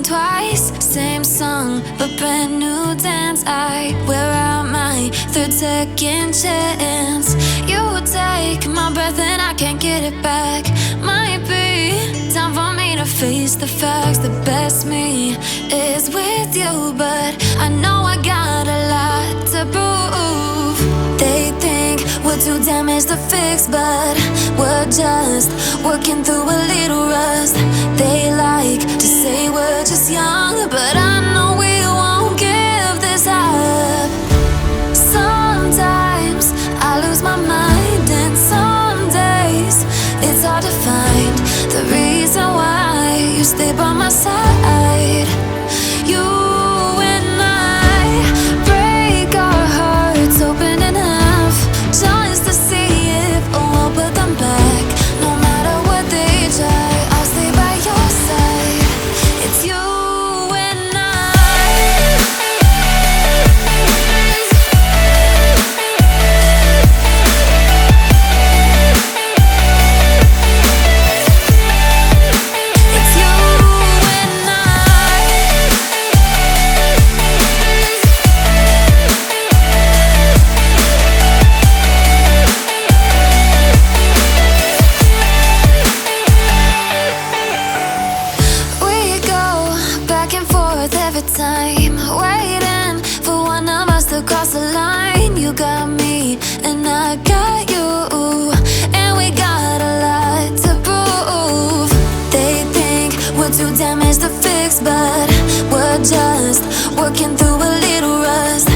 twice, same song, but brand new dance. I wear out my third second chance. You take my breath and I can't get it back. Might be time for me to face the facts. The best me is with you, but I know I got a lot to prove. They think we're too damaged to fix, but we're just working through a little rust. They like to say we're just young, but I know we won't give this up. Sometimes I lose my mind, and some days it's hard to find the reason why you stay by my side. You and I break our hearts open in half, just to see if we'll put them back. No matter what they try, I'll stay by your side. It's you and time, waiting for one of us to cross the line. You got me and I got you, and we got a lot to prove. They think we're too damaged to fix, but we're just working through a little rust.